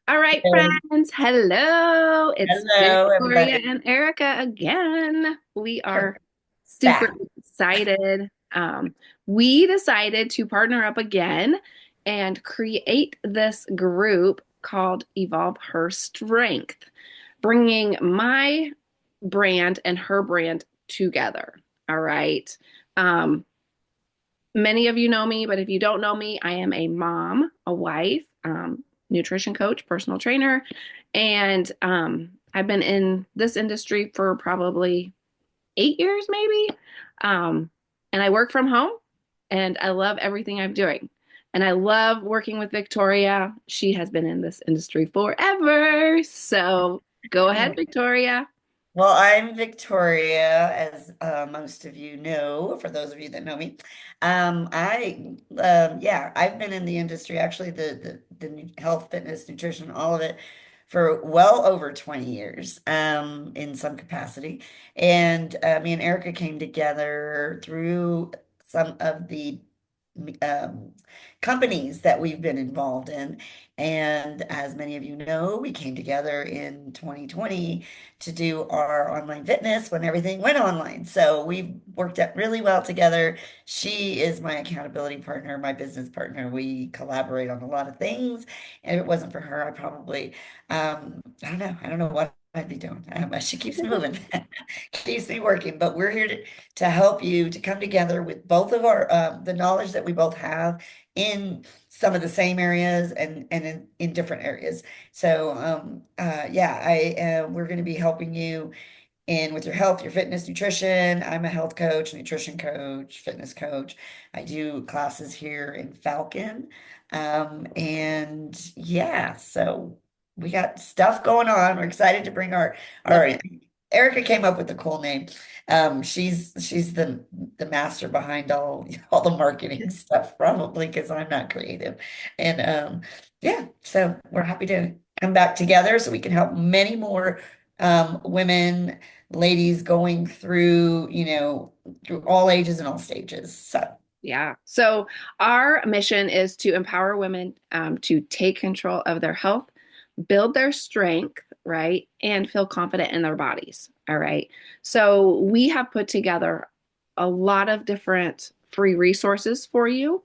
All right, friends. Hello. It's Hello, Victoria everybody. and Erica again. We are super Back. excited. We decided to partner up again and create this group called Evolve Her Strength, bringing my brand and her brand together. All right. Um, Many of you know me, but if you don't know me, I am a mom, a wife, nutrition coach, personal trainer, and I've been in this industry for probably 8 years, maybe. Um, and I work from home, and I love everything I'm doing. And I love working with Victoria. She has been in this industry forever. So go ahead, Victoria. Well, I'm Victoria, as most of you know, for those of you that know me. Yeah, I've been in the industry, actually, the health, fitness, nutrition, all of it, for well over 20 years, in some capacity. And me and Erica came together through some of the um, companies that we've been involved in. And as many of you know, we came together in 2020 to do our online fitness when everything went online. So we worked out really well together. She is my accountability partner, my business partner. We collaborate on a lot of things. And if it wasn't for her, I don't know what I'd be doing. She keeps me moving, keeps me working, but we're here to help you to come together with both of the knowledge that we both have in some of the same areas and in different areas. So yeah, I we're going to be helping you in with your health, your fitness, nutrition. I'm a health coach, nutrition coach, fitness coach. I do classes here in Falcon. And yeah, so we got stuff going on. We're excited to bring Love our it. Erica came up with a cool name. She's the master behind all the marketing stuff, probably because I'm not creative. And yeah, so we're happy to come back together so we can help many more women, ladies going through, through all ages and all stages. So Yeah. So our mission is to empower women to take control of their health, build their strength, right, and feel confident in their bodies. All right. So we have put together a lot of different free resources for you.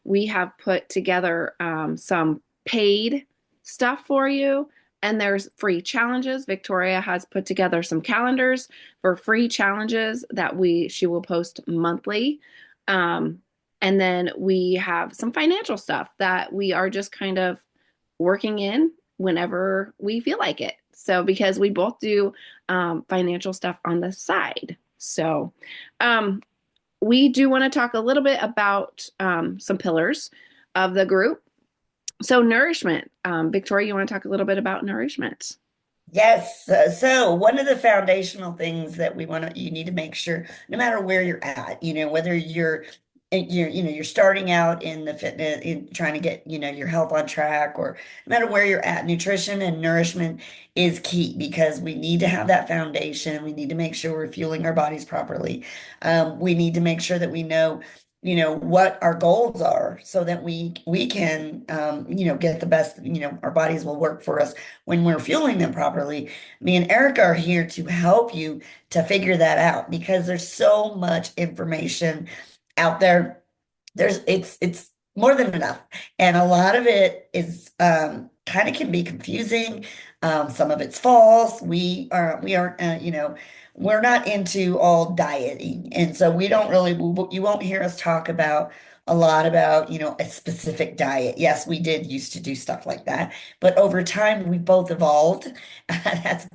We have put together some paid stuff for you. And there's free challenges. Victoria has put together some calendars for free challenges that she will post monthly. Um, and then we have some financial stuff that we are just kind of working in whenever we feel like it. So, because we both do financial stuff on the side. So, um, we do want to talk a little bit about some pillars of the group. So, nourishment. Victoria, you want to talk a little bit about nourishment? yes, so one of the foundational things that you need to make sure, no matter where you're at, whether you're starting out in the fitness, in trying to get, your health on track, or no matter where you're at, nutrition and nourishment is key because we need to have that foundation. We need to make sure we're fueling our bodies properly. We need to make sure that we know, what our goals are so that we can, get the best, our bodies will work for us when we're fueling them properly. Me and Erica are here to help you to figure that out because there's so much information out there. It's more than enough. And a lot of it is kind of can be confusing. Some of it's false. We aren't we're not into all dieting. And so we don't really you won't hear us talk about a lot about, a specific diet. Yes, we did used to do stuff like that, but over time we both evolved. That's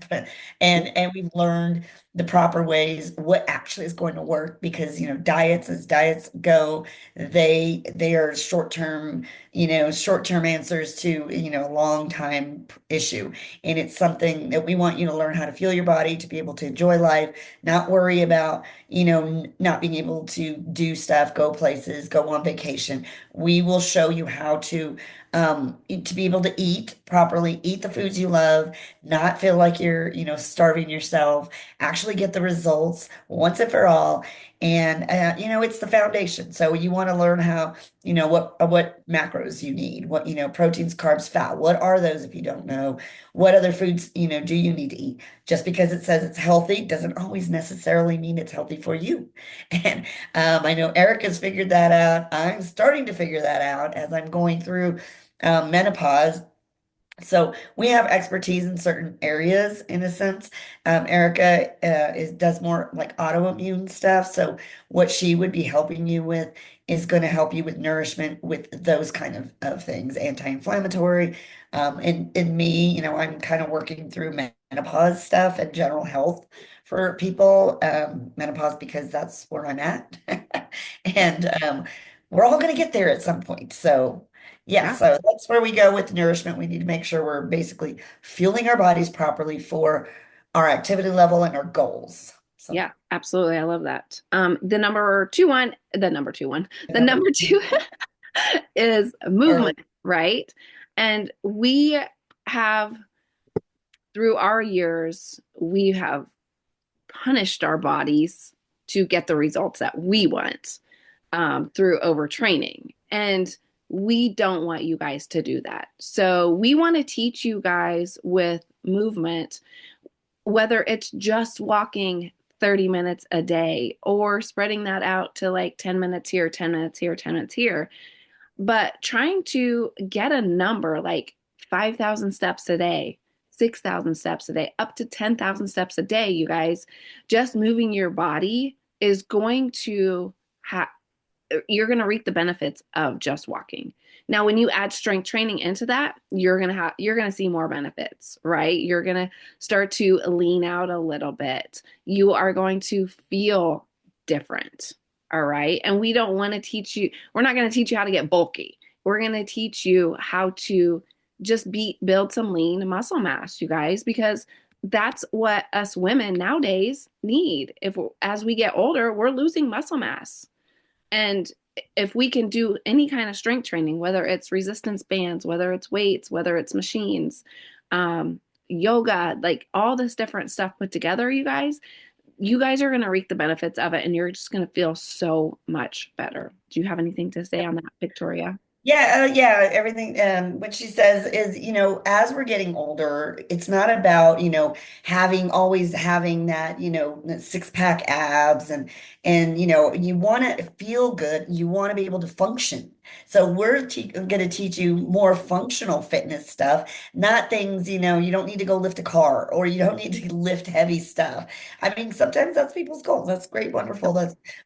and we've learned the proper ways, what actually is going to work because, diets as diets go, they are short-term answers to, a long time issue. And it's something that we want you to learn how to fuel your body to be able to enjoy life, not worry about, not being able to do stuff, go places, go on vacation. We will show you how to be able to eat properly, eat the foods you love, not feel like you're, starving yourself, actually actually get the results once and for all. And it's the foundation. So you want to learn how, what macros you need, what, proteins, carbs, fat. What are those if you don't know? What other foods, do you need to eat? Just because it says it's healthy doesn't always necessarily mean it's healthy for you. And I know Eric has figured that out. I'm starting to figure that out as I'm going through menopause. So we have expertise in certain areas in a sense. Erica does more like autoimmune stuff. So what she would be helping you with is going to help you with nourishment with those kind of things, anti-inflammatory. And me, I'm kind of working through menopause stuff and general health for people. Menopause because that's where I'm at. And we're all going to get there at some point. So yeah, Yeah. so that's where we go with nourishment. We need to make sure we're basically fueling our bodies properly for our activity level and our goals. So Yeah, absolutely. I love that. The number two one, the number number two is or movement, right? And we have, through our years, we have punished our bodies to get the results that we want through overtraining. And we don't want you guys to do that. So we want to teach you guys with movement, whether it's just walking 30 minutes a day or spreading that out to like 10 minutes here, 10 minutes here, 10 minutes here, but trying to get a number like 5,000 steps a day, 6,000 steps a day, up to 10,000 steps a day, you guys, just moving your body is going to have, you're going to reap the benefits of just walking. Now, when you add strength training into that, you're going to see more benefits, right? You're going to start to lean out a little bit. You are going to feel different. All right? And we don't want to teach you, we're not going to teach you how to get bulky. We're going to teach you how to just build some lean muscle mass, you guys, because that's what us women nowadays need. If as we get older, we're losing muscle mass. And if we can do any kind of strength training, whether it's resistance bands, whether it's weights, whether it's machines, yoga, like all this different stuff put together, you guys are going to reap the benefits of it and you're just going to feel so much better. Do you have anything to say on that, Victoria? yeah, everything what she says is, as we're getting older, it's not about, always having that, that six-pack abs and you want to feel good, you want to be able to function. So we're going to teach you more functional fitness stuff, not things, you don't need to go lift a car or you don't need to lift heavy stuff. I mean, sometimes that's people's goals. That's great, wonderful.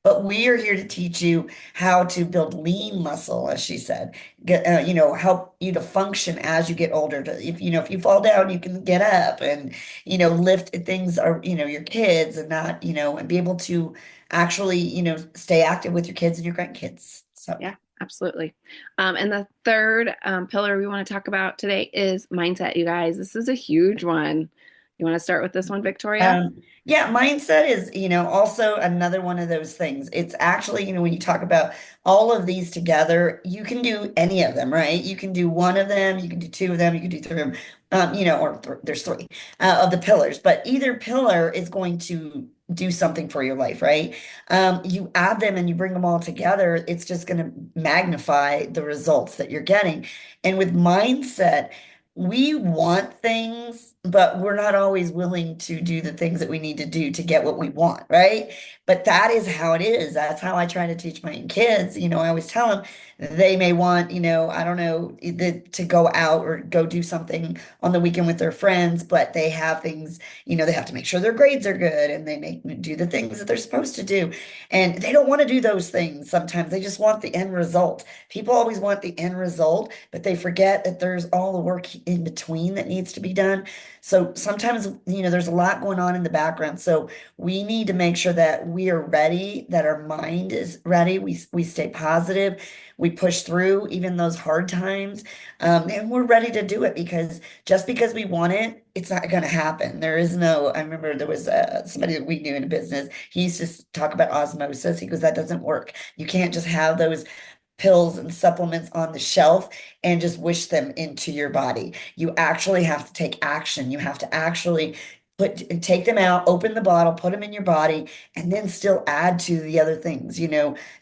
But we are here to teach you how to build lean muscle, as she said, help you to function as you get older. If you fall down, you can get up and, lift things are, your kids and not, and be able to actually, stay active with your kids and your grandkids. So. Yeah, absolutely. And the third pillar we want to talk about today is mindset, you guys. This is a huge one. You want to start with this one, Victoria? Yeah, mindset is, also another one of those things. It's actually, when you talk about all of these together, you can do any of them, right? You can do one of them, you can do two of them, you can do three of them, there's three of the pillars, but either pillar is going to do something for your life, right? You add them and you bring them all together, it's just going to magnify the results that you're getting. And with mindset, we want things, but we're not always willing to do the things that we need to do to get what we want, right? But that is how it is. That's how I try to teach my kids. I always tell them they may want, I don't know, to go out or go do something on the weekend with their friends, but they have things, they have to make sure their grades are good and they make do the things that they're supposed to do. And they don't want to do those things sometimes. They just want the end result. People always want the end result, but they forget that there's all the work in between that needs to be done. So sometimes, there's a lot going on in the background. So we need to make sure that we are ready, that our mind is ready. We stay positive. We push through even those hard times. And we're ready to do it because just because we want it, it's not going to happen. There is no, I remember there was somebody that we knew in a business. He used to talk about osmosis. He goes, that doesn't work. You can't just have those pills and supplements on the shelf and just wish them into your body. You actually have to take action. You have to actually take them out, open the bottle, put them in your body, and then still add to the other things,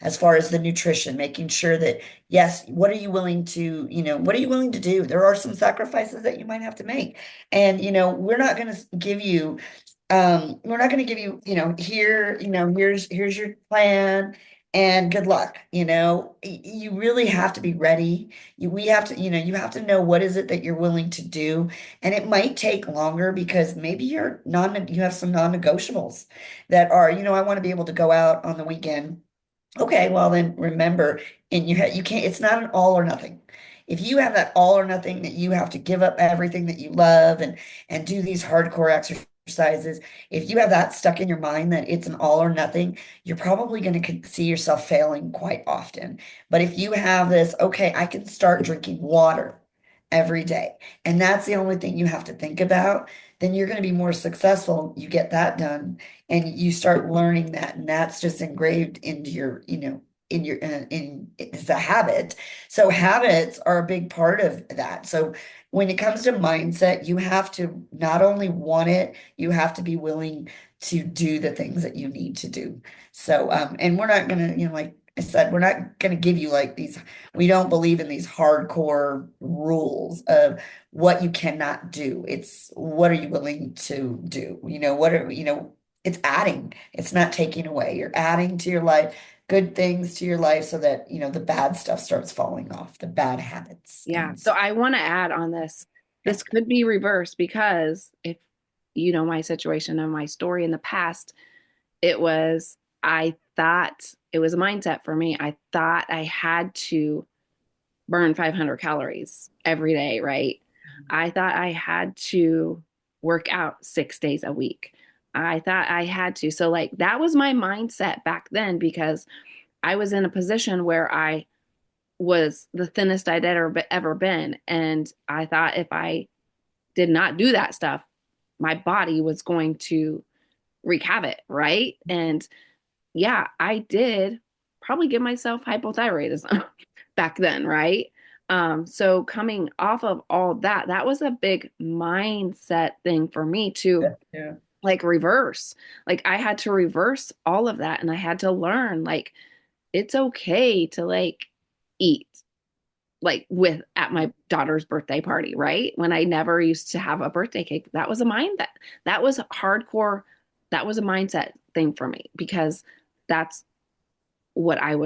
as far as the nutrition, making sure that, yes, what are you willing to, what are you willing to do? There are some sacrifices that you might have to make. And, we're not going to give you, here's your plan and good luck. You really have to be ready. We have to, you have to know what is it that you're willing to do. And it might take longer because maybe you have some non-negotiables that are, I want to be able to go out on the weekend. Okay, well then remember, and you can't, it's not an all or nothing. If you have that all or nothing that you have to give up everything that you love and do these hardcore exercises, if you have that stuck in your mind that it's an all or nothing, you're probably going to see yourself failing quite often. But if you have this, okay, I can start drinking water every day, and that's the only thing you have to think about, then you're going to be more successful. You get that done and you start learning that, and that's just engraved into your in it's a habit. So habits are a big part of that. So when it comes to mindset, you have to not only want it, you have to be willing to do the things that you need to do. So and we're not gonna, like I said, we're not gonna give you like these, we don't believe in these hardcore rules of what you cannot do. It's what are you willing to do? It's adding, it's not taking away. You're adding to your life, good things to your life so that, the bad stuff starts falling off, the bad habits, Yeah. So things. I want to add on this. Yeah. This could be reversed because if you know my situation and my story in the past, it was, I thought it was a mindset for me. I thought I had to burn 500 calories every day, right? I thought I had to work out 6 days a week. I thought I had to. So, like, that was my mindset back then because I was in a position where I was the thinnest I'd ever been. And I thought if I did not do that stuff, my body was going to wreak havoc, right? And yeah, I did probably give myself hypothyroidism back then, right? So coming off of all that, that was a big mindset thing for me to Yeah. like reverse. Like I had to reverse all of that and I had to learn like it's okay to like eat like with at my daughter's birthday party, right? When I never used to have a birthday cake. That was a mind that was hardcore. That was a mindset thing for me because that's what I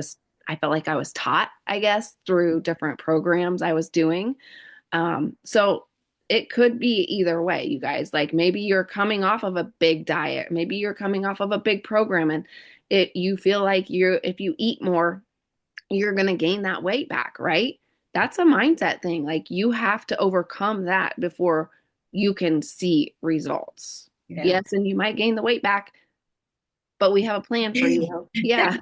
felt like I was taught, I guess, through different programs I was doing. So it could be either way, you guys. Like maybe you're coming off of a big diet, maybe you're coming off of a big program, and you feel like if you eat more, you're gonna gain that weight back, right? That's a mindset thing. Like you have to overcome that before you can see results. Yeah. Yes, and you might gain the weight back, but we have a plan for you. Yeah.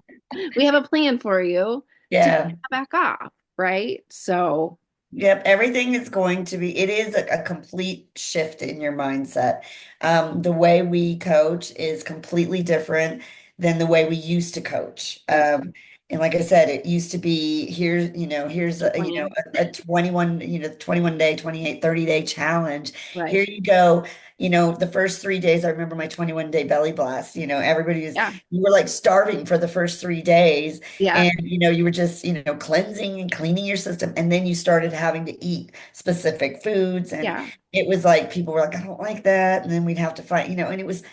We have a plan for you to get Yeah. back off, right? So, Yep, everything is going to be, it is a complete shift in your mindset. The way we coach is completely different than the way we used to coach. yep, And like I said, it used to be here's the a, plan, a 21, 21 day, 28, 30-day challenge. right? Here you go. The first 3 days, I remember my 21-day belly blast. Yeah, You were like starving for the first 3 days. yeah, And you were just cleansing and cleaning your system, and then you started having to eat specific foods, and yeah, it was like people were like, I don't like that, and then we'd have to fight, and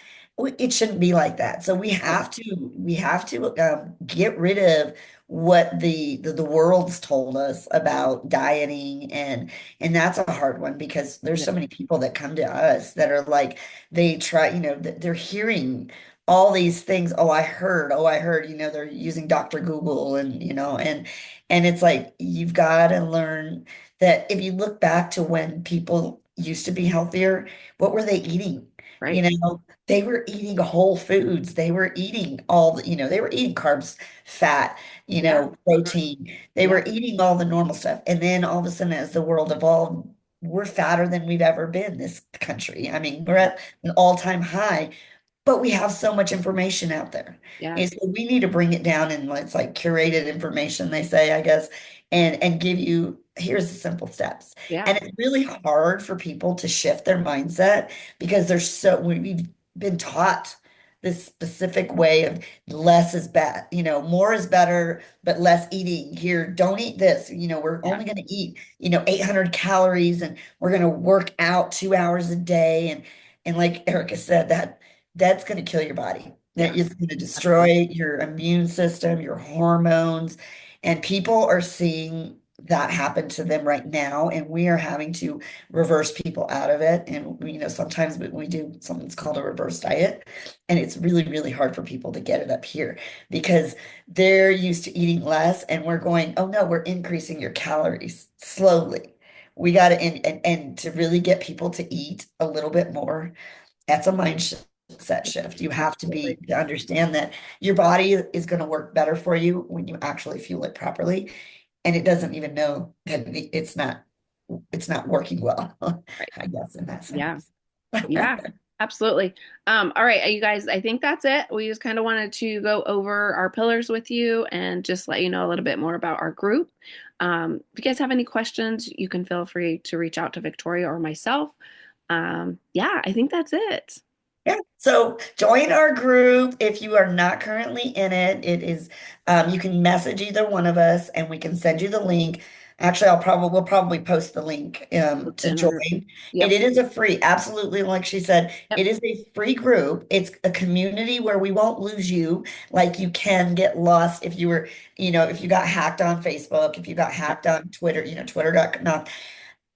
it shouldn't be like that. So right. we have to get rid of what the world's told us about dieting, and that's a hard one because there's Yeah, so many people that come to us that are like, they try, they're hearing all these things. Oh, I heard, they're using Dr. Google, and, and it's like, you've got to learn that if you look back to when people used to be healthier, what were they eating? You right. know, they were eating whole foods. They were eating they were eating carbs, fat, Yeah, protein. They yeah, were eating all the normal stuff. And then all of a sudden, as the world evolved, we're fatter than we've ever been, this country. I mean, we're at an all-time high, but we have so much information out there. yeah, And so we need to bring it down, and it's like curated information, they say, I guess, and give you here's the simple steps. Yeah. And it's really hard for people to shift their mindset because we've been taught this specific way of less is bad, more is better, but less eating. Here, don't eat this. We're Yeah. only going to eat, 800 calories, and we're going to work out 2 hours a day. And like Erica said, that's going to kill your body. That Yeah. is going to destroy Absolutely. your immune system, your hormones. And people are seeing that happen to them right now, and we are having to reverse people out of it. And sometimes we do something that's called a reverse diet, and it's really, really hard for people to get it up here because they're used to eating less, and we're going, oh no, we're increasing your calories slowly. We got to, and to really get people to eat a little bit more, that's a mindset shift. You have Absolutely. to understand that your body is going to work better for you when you actually fuel it properly, and it doesn't even know that it's not working well, Right. I guess, in that Yeah. sense. Yeah. Absolutely. All right, you guys, I think that's it. We just kind of wanted to go over our pillars with you and just let you know a little bit more about our group. If you guys have any questions, you can feel free to reach out to Victoria or myself. Yeah, I think that's it. Yeah. So join our group if you are not currently in it. It is you can message either one of us and we can send you the link. Actually, we'll probably post the link to In our, join. yep. It is a free, absolutely, like she said, Yep. it is a free group. It's a community where we won't lose you. Like you can get lost if you got hacked on Facebook, if you got Yep. hacked on Twitter, Twitter.com.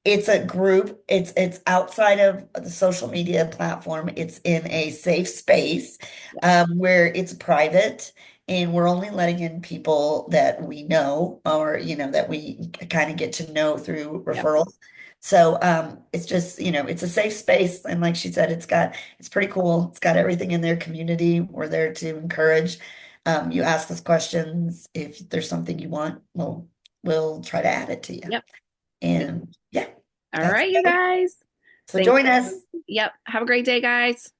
It's a group. It's outside of the social media platform. It's in a safe space Yep. where it's private, and we're only letting in people that we know or that we kind of get to know through Yep. referrals. So it's just it's a safe space, and like she said, it's pretty cool. It's got everything in their community. We're there to encourage. You ask us questions. If there's something you want, we'll try to add it to you. Yep. And yeah, All that's right, you it. guys. So Thanks. join us. Yep. Have a great day, guys.